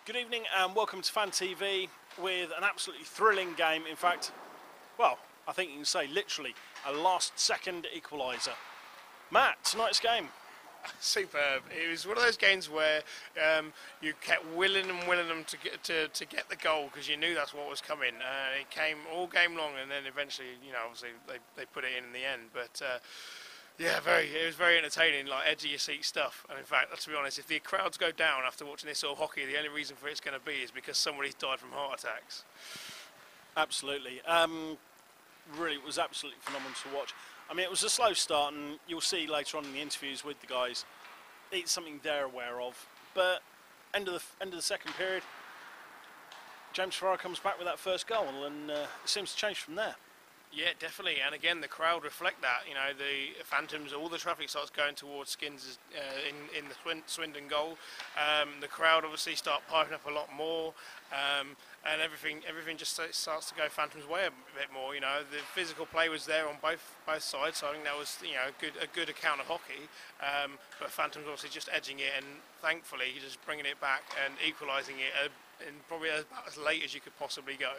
Good evening and welcome to Fan TV with an absolutely thrilling game. In fact, well, I think you can say literally a last-second equaliser. Matt, tonight's game. Superb. It was one of those games where you kept willing them to get the goal because you knew that's what was coming. It came all game long, and then eventually, obviously they put it in the end. But yeah, it was very entertaining, like edge of your seat stuff. And in fact, to be honest, if the crowds go down after watching this sort of hockey, the only reason for it's going to be is because somebody's died from heart attacks. Absolutely. Really, it was absolutely phenomenal to watch. I mean, it was a slow start, and you'll see later on in the interviews with the guys, it's something they're aware of. But end of the second period, James Ferrara comes back with that first goal, and it seems to change from there. Yeah, definitely, and again the crowd reflect that. The Phantoms, all the traffic starts going towards Skins in the Swindon goal. The crowd obviously start piping up a lot more, and everything just starts to go Phantoms' way a bit more. The physical play was there on both sides, so I think that was a good account of hockey. But Phantoms obviously just edging it, and thankfully just bringing it back and equalising it in probably about as late as you could possibly go.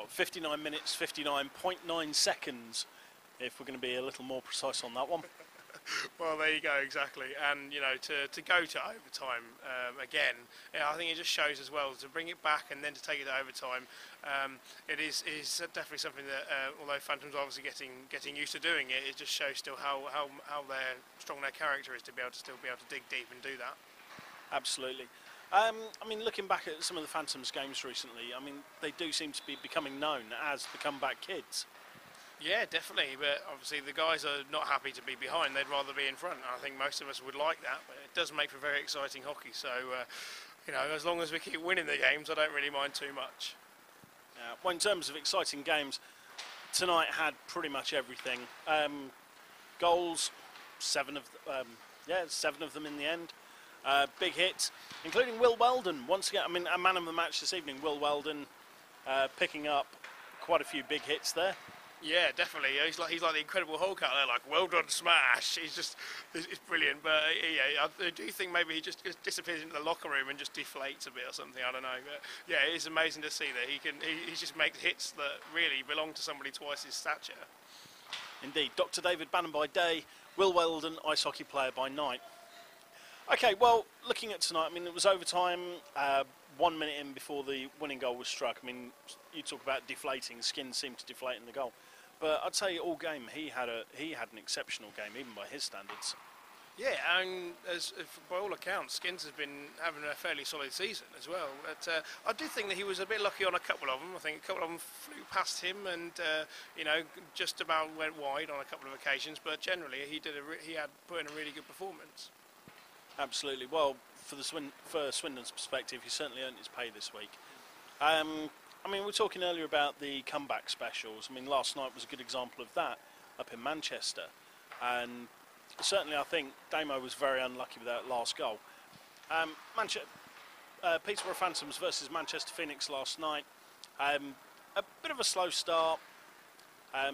59 minutes, 59.9 seconds, if we're going to be a little more precise on that one. Well, there you go, exactly. And, to go to overtime again, I think it just shows as well, to bring it back and then to take it to overtime, it is definitely something that, although Phantoms are obviously getting used to doing it, it just shows still how strong their character is to be able to dig deep and do that. Absolutely. I mean, looking back at some of the Phantoms games recently, I mean, they do seem to be becoming known as the comeback kids. Yeah, definitely, but obviously the guys are not happy to be behind, they'd rather be in front. I think most of us would like that, but it does make for very exciting hockey, so, as long as we keep winning the games, I don't really mind too much. Well, in terms of exciting games, tonight had pretty much everything. Goals, seven of them in the end. Big hits, including Will Weldon. Once again, I mean, a man of the match this evening, Will Weldon, picking up quite a few big hits there. Yeah, definitely. He's like the Incredible Hulk out there, like, well done, smash. It's brilliant. But yeah, I do think maybe he just disappears into the locker room and just deflates a bit or something. I don't know. But yeah, it's amazing to see that he just makes hits that really belong to somebody twice his stature. Indeed, Dr. David Bannon by day, Will Weldon, ice hockey player by night. Okay, well, looking at tonight, I mean, it was overtime, 1 minute in before the winning goal was struck. I mean, you talk about deflating, Skins seemed to deflate in the goal. But I'd say all game he had an exceptional game, even by his standards. Yeah, and by all accounts, Skins has been having a fairly solid season as well. But I do think that he was a bit lucky on a couple of them. I think a couple of them flew past him and, just about went wide on a couple of occasions. But generally, he had put in a really good performance. Absolutely. Well, for Swindon's perspective, he certainly earned his pay this week. I mean, we were talking earlier about the comeback specials. I mean, last night was a good example of that up in Manchester. And certainly I think Damo was very unlucky with that last goal. Peterborough Phantoms versus Manchester Phoenix last night. A bit of a slow start.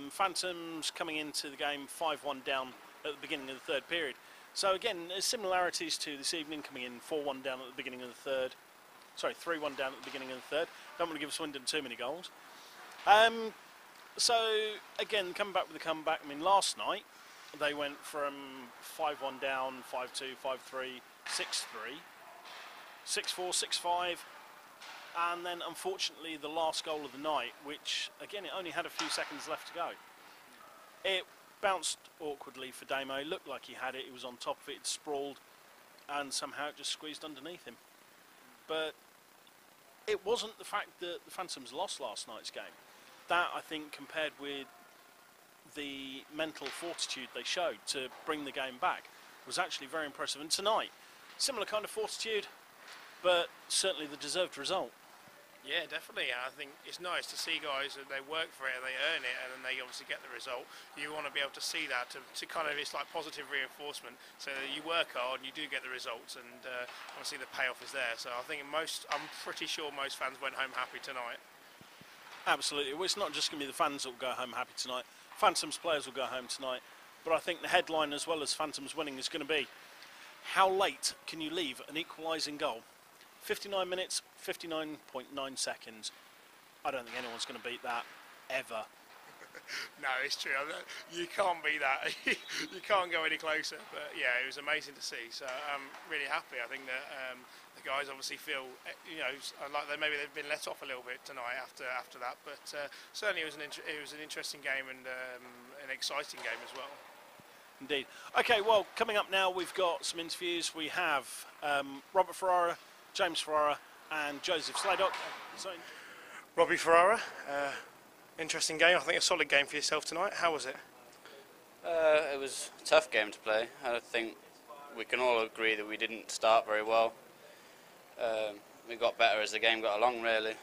Phantoms coming into the game 5-1 down at the beginning of the third period. So again, there's similarities to this evening, coming in 4-1 down at the beginning of the third. Sorry, 3-1 down at the beginning of the third. Don't want to give Swindon too many goals. So again, coming back with the comeback. I mean, last night they went from 5-1 down, 5-2, 5-3, 6-3, 6-4, 6-5, and then unfortunately the last goal of the night, which again it only had a few seconds left to go. It bounced awkwardly for Damo. It looked like he had it. He was on top of it. It sprawled, and somehow it just squeezed underneath him. But it wasn't the fact that the Phantoms lost last night's game. That, I think, compared with the mental fortitude they showed to bring the game back, was actually very impressive. And tonight, similar kind of fortitude, but certainly the deserved result. Yeah, definitely. I think it's nice to see guys that they work for it and they earn it, and then they obviously get the result. You want to be able to see that to kind of, it's like positive reinforcement, so that you work hard and you do get the results, and obviously the payoff is there. So I think I'm pretty sure most fans went home happy tonight. Absolutely. Well, it's not just going to be the fans that will go home happy tonight. Phantoms players will go home tonight, but I think the headline, as well as Phantoms winning, is going to be, how late can you leave an equalising goal? 59 minutes, 59.9 seconds. I don't think anyone's going to beat that, ever. No, it's true. You can't beat that. You can't go any closer. But yeah, it was amazing to see. So I'm really happy. I think that the guys obviously feel, like maybe they've been let off a little bit tonight after that. But certainly it was an interesting game and an exciting game as well. Indeed. Okay, well, coming up now, we've got some interviews. We have Robert Ferrara, James Ferrara, and Jozef Sladok. So, Robbie Ferrara. Interesting game. I think a solid game for yourself tonight. How was it? It was a tough game to play. I think we can all agree that we didn't start very well. We got better as the game got along, really,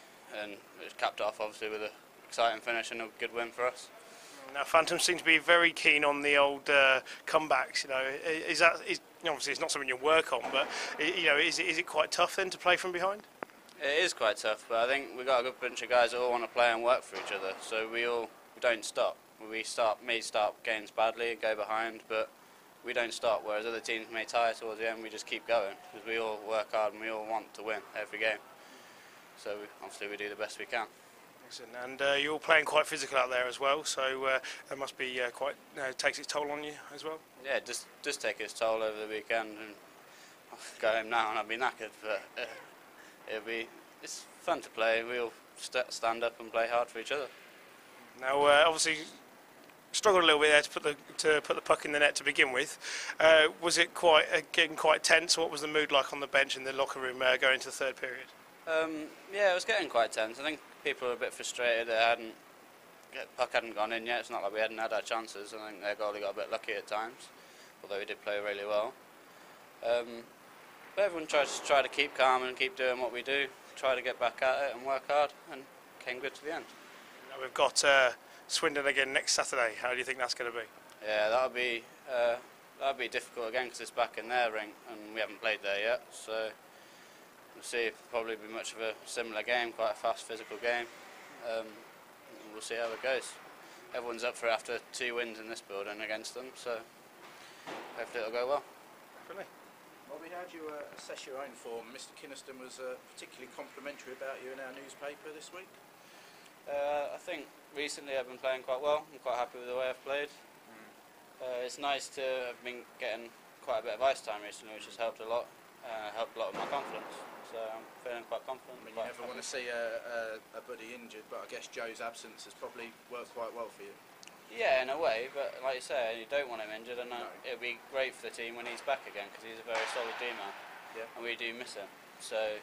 and it capped off obviously with an exciting finish and a good win for us. Now, Phantoms seem to be very keen on the old comebacks. Is obviously it's not something you work on, but is it quite tough then to play from behind? It is quite tough, but I think we got a good bunch of guys that all want to play and work for each other. So we don't stop. We may start games badly and go behind, but we don't stop. Whereas other teams may tire towards the end, we just keep going because we all work hard and we all want to win every game. So obviously we do the best we can. Excellent. And you're all playing quite physical out there as well. So that must be quite takes its toll on you as well. Yeah, just take its toll over the weekend, and I'll go home now and I'll be knackered. But it's fun to play. We all stand up and play hard for each other. Now, obviously, struggled a little bit there to put the puck in the net to begin with. Was it getting quite tense? What was the mood like on the bench in the locker room going into the third period? Yeah, it was getting quite tense. I think people were a bit frustrated. The puck hadn't gone in yet. It's not like we hadn't had our chances. I think their goalie got a bit lucky at times, although he did play really well. But everyone tried to keep calm and keep doing what we do. Try to get back at it and work hard, and came good to the end. Now we've got Swindon again next Saturday. How do you think that's going to be? Yeah, that'll be difficult again because it's back in their rink and we haven't played there yet. So we'll see. It'll probably be much of a similar game, quite a fast, physical game. We'll see how it goes. Everyone's up for it after 2 wins in this building against them, so hopefully it'll go well. Really? Robbie, how do you assess your own form? Mr. Kynaston was particularly complimentary about you in our newspaper this week. I think recently I've been playing quite well. I'm quite happy with the way I've played. It's nice to have been getting quite a bit of ice time recently, which has helped a lot. Helped a lot with my confidence. So I'm feeling quite confident. I mean, you never want to see a buddy injured, but I guess Joe's absence has probably worked quite well for you. Yeah, in a way, but like you say, you don't want him injured, and it'll be great for the team when he's back again because he's a very solid D-man, and we do miss him. So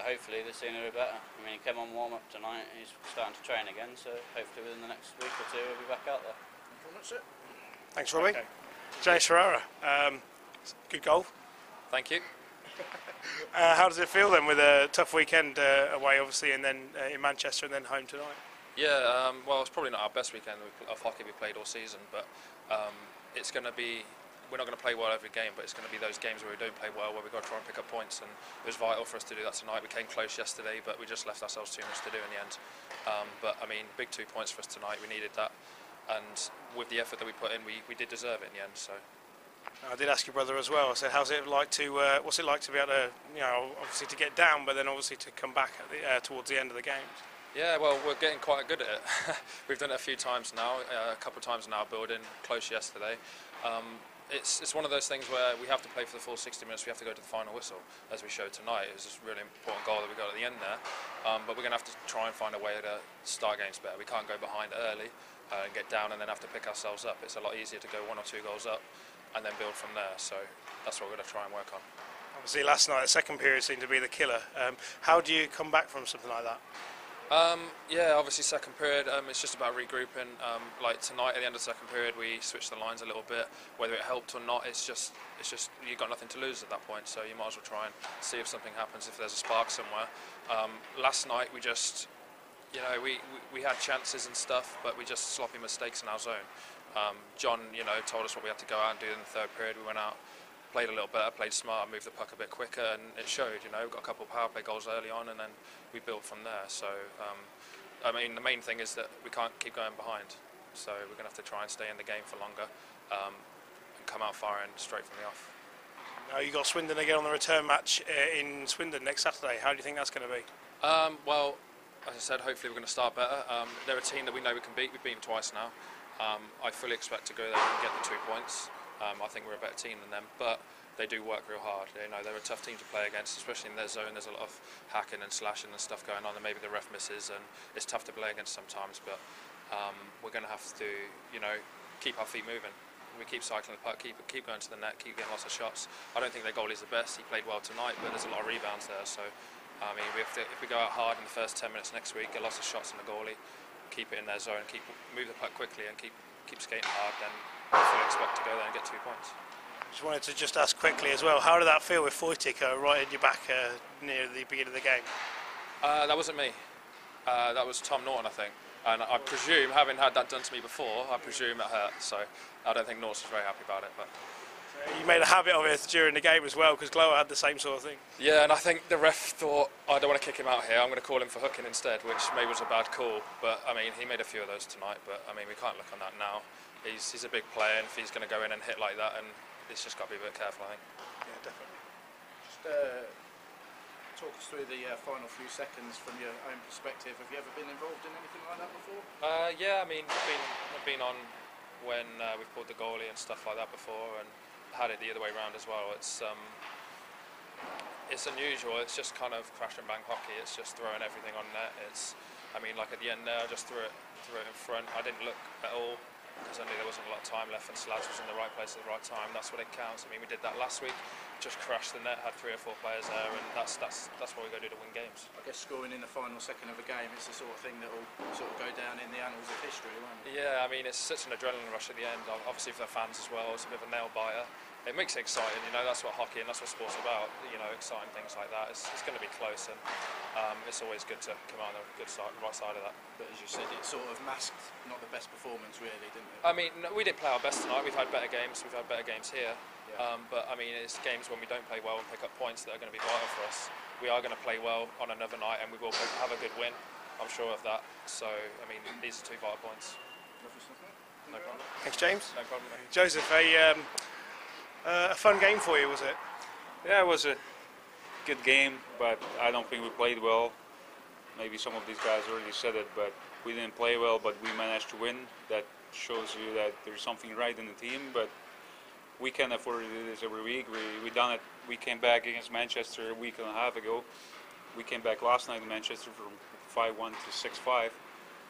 hopefully the sooner the better. I mean, he came on warm-up tonight and he's starting to train again, so hopefully within the next week or two he'll be back out there. That's it. Thanks, Robbie. Okay. James Ferrara, good goal. Thank you. How does it feel then with a tough weekend away, obviously, and then in Manchester and then home tonight? Yeah, well, it's probably not our best weekend of hockey we played all season, but it's going to be, we're not going to play well every game, but it's going to be those games where we don't play well, where we've got to try and pick up points, and it was vital for us to do that tonight. We came close yesterday, but we just left ourselves too much to do in the end. But, I mean, big 2 points for us tonight. We needed that, and with the effort that we put in, we did deserve it in the end. So. I did ask your brother as well. I said, "How's it like to? What's it like to be able to, obviously to get down, but then obviously to come back at towards the end of the games?" Yeah, well, we're getting quite good at it. We've done it a few times now, a couple of times in our building, close yesterday. It's one of those things where we have to play for the full 60 minutes. We have to go to the final whistle, as we showed tonight. It was just a really important goal that we got at the end there. But we're going to have to try and find a way to start games better. We can't go behind early and get down and then have to pick ourselves up. It's a lot easier to go 1 or 2 goals up and then build from there. So that's what we're going to try and work on. Obviously, last night the second period seemed to be the killer. How do you come back from something like that? Yeah, obviously second period, it's just about regrouping. Like tonight at the end of the second period we switched the lines a little bit. Whether it helped or not, it's just you've got nothing to lose at that point, so you might as well try and see if something happens, if there's a spark somewhere. Last night we just, we had chances and stuff, but we just sloppy mistakes in our zone. John, told us what we had to go out and do in the third period. We went out, played a little better, played smart, moved the puck a bit quicker, and it showed. We got a couple of power play goals early on, and then we built from there. So, I mean, the main thing is that we can't keep going behind. So we're going to have to try and stay in the game for longer and come out firing straight from the off. You got Swindon again on the return match in Swindon next Saturday. How do you think that's going to be? Well, as I said, hopefully we're going to start better. They're a team that we know we can beat. We've beaten them twice now. I fully expect to go there and get the 2 points. I think we're a better team than them, but they do work real hard. You know, they're a tough team to play against, especially in their zone. There's a lot of hacking and slashing and stuff going on, and maybe the ref misses, and it's tough to play against sometimes. But we're going to have to, you know, keep our feet moving. We keep cycling the puck, keep going to the net, keep getting lots of shots. I don't think their goalie's the best. He played well tonight, but there's a lot of rebounds there. So, I mean, if we go out hard in the first 10 minutes next week, get lots of shots on the goalie, keep it in their zone, move the puck quickly, and keep skating hard, then I fully expect to go there and get 2 points. Just wanted to just ask quickly as well, how did that feel with Foytik right in your back near the beginning of the game? That wasn't me. That was Tom Norton, I think. And I presume, having had that done to me before, I presume it hurt. So I don't think Norton was very happy about it. But you made a habit of it during the game as well, because Glower had the same sort of thing. Yeah, and I think the ref thought, I don't want to kick him out here, I'm going to call him for hooking instead, which maybe was a bad call. But I mean, he made a few of those tonight. But I mean, we can't look on that now. He's a big player, and if he's going to go in and hit like that, and he's just got to be a bit careful, I think. Yeah, definitely. Just talk us through the final few seconds from your own perspective. Have you ever been involved in anything like that before? Yeah, I mean, I've been on when we've pulled the goalie and stuff like that before, and had it the other way around as well. It's unusual. It's just kind of crash and bang hockey. It's just throwing everything on net. I mean, like at the end there, I just threw it in front. I didn't look at all, because I knew there wasn't a lot of time left, and Slads was in the right place at the right time. That's what it counts. I mean, we did that last week, just crashed the net, had 3 or 4 players there, and that's what we go do to win games. I guess scoring in the final second of a game, it's the sort of thing that will sort of go down in the annals of history, won't it? Yeah, I mean, it's such an adrenaline rush at the end, obviously for the fans as well. It's a bit of a nail biter. It makes it exciting, you know, that's what hockey and that's what sport's about, you know, exciting things like that. It's going to be close, and it's always good to come on the good side, right side of that. But as you said, it sort of masked not the best performance really, didn't it? I mean, no, we didn't play our best tonight. We've had better games here. Yeah. But I mean, it's games when we don't play well and pick up points that are going to be vital for us. We are going to play well on another night, and we will have a good win. I'm sure of that. So, I mean, these are 2 vital points. Lovely stuff, mate. No problem. Thanks, James. No problem, mate. Joseph, a fun game for you, was it? Yeah, it was a good game, but I don't think we played well. Maybe some of these guys already said it, but we didn't play well, but we managed to win. That shows you that there's something right in the team, but we can't afford to do this every week. We done it. We came back against Manchester a week and a half ago. We came back last night in Manchester from 5-1 to 6-5.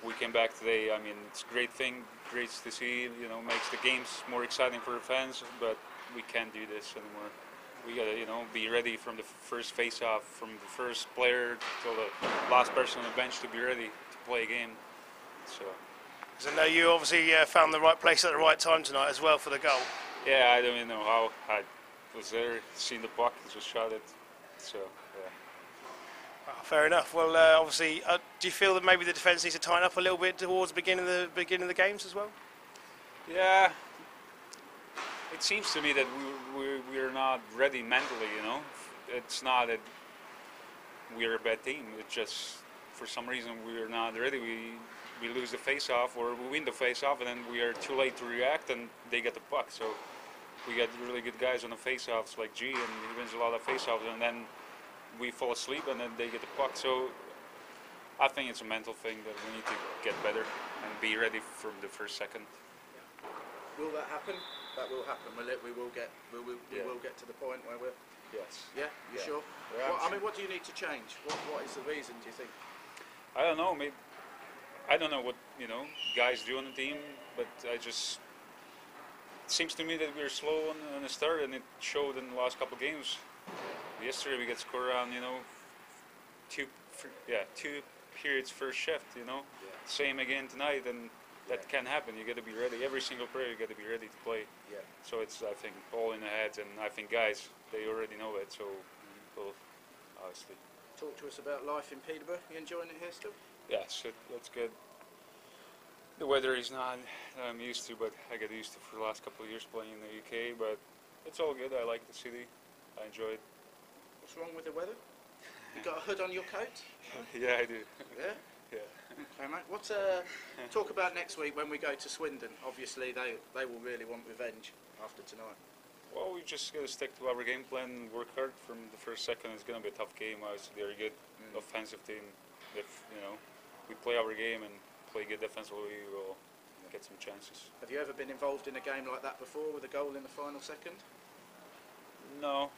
We came back today. I mean, it's a great thing, great to see, you know, makes the games more exciting for the fans, but we can't do this anymore. We gotta, you know, be ready from the first face-off, from the first player till the last person on the bench to be ready to play a game. So. Because I know you obviously found the right place at the right time tonight as well for the goal. Yeah, I don't even know how. I was there, seen the puck, just shot it. So, yeah. Oh, fair enough. Well, obviously, do you feel that maybe the defence needs to tighten up a little bit towards the beginning of the games as well? Yeah. It seems to me that we're not ready mentally, you know. It's not that we're a bad team. It's just for some reason we're not ready. We lose the face-off or we win the face-off, and then we are too late to react, and they get the puck. So we got really good guys on the face-offs like G, and he wins a lot of face-offs, and then we fall asleep, and then they get the puck. So I think it's a mental thing that we need to get better and be ready from the first second. Will that happen? That will happen, will it? We will get to the point where we're... Yes. Yeah? You sure? Yeah, I mean, what do you need to change? What is the reason, do you think? I don't know. Maybe I don't know what, you know, guys do on the team, but it seems to me that we're slow on the start, and it showed in the last couple of games. Yesterday we got scored around, you know, two periods first shift, you know. Yeah. Same again tonight, and that can happen. You got to be ready. Every single player, you got to be ready to play. Yeah. So it's, I think, all in the heads, and I think guys, they already know it. So we'll obviously talk to us about life in Peterborough. You enjoying it here still? Yes, that's good. The weather is not I'm used to, but I got used to for the last couple of years playing in the UK. But it's all good. I like the city. I enjoy it. What's wrong with the weather? You got a hood on your coat? Yeah, I do. Yeah? Yeah. Okay, mate. What talk about next week when we go to Swindon? Obviously, they will really want revenge after tonight. Well, we just got to stick to our game plan and work hard from the first second. It's going to be a tough game. Obviously, they're a good offensive team. If we play our game and play good defensively, we'll get some chances. Have you ever been involved in a game like that before with a goal in the final second? No,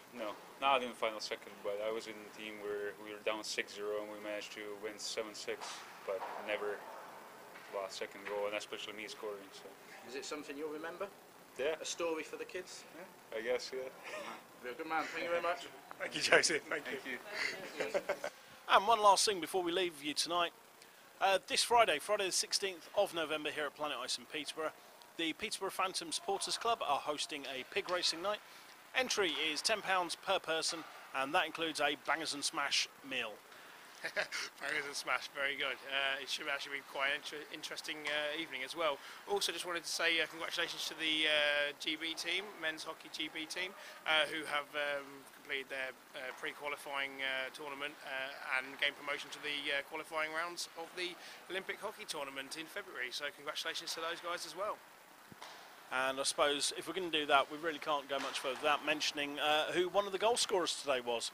not in the final second. But I was in a team where we were down 6-0 and we managed to win 7-6, but never last second goal, and especially me scoring. So. Is it something you'll remember? Yeah. A story for the kids? Yeah? I guess, yeah. You're a good man. Thank you very much. Thank you, Joseph. Thank you. And one last thing before we leave you tonight. This Friday the 16th of November here at Planet Ice in Peterborough, the Peterborough Phantom Supporters Club are hosting a pig racing night. Entry is £10 per person, and that includes a bangers and smash meal. Bangers and smash, very good. It should actually be quite an interesting evening as well. Also, just wanted to say congratulations to the GB team, men's hockey GB team, who have completed their pre-qualifying tournament and gained promotion to the qualifying rounds of the Olympic hockey tournament in February. So congratulations to those guys as well. And I suppose if we're going to do that, we really can't go much further without mentioning who one of the goal scorers today was.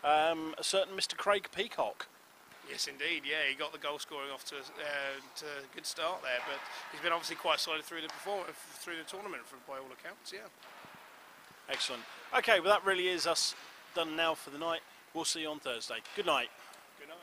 A certain Mr. Craig Peacock. Yes, indeed. Yeah, he got the goal scoring off to a good start there, but he's been obviously quite solid through the tournament, by all accounts. Yeah. Excellent. Okay, well that really is us done now for the night. We'll see you on Thursday. Good night. Good night.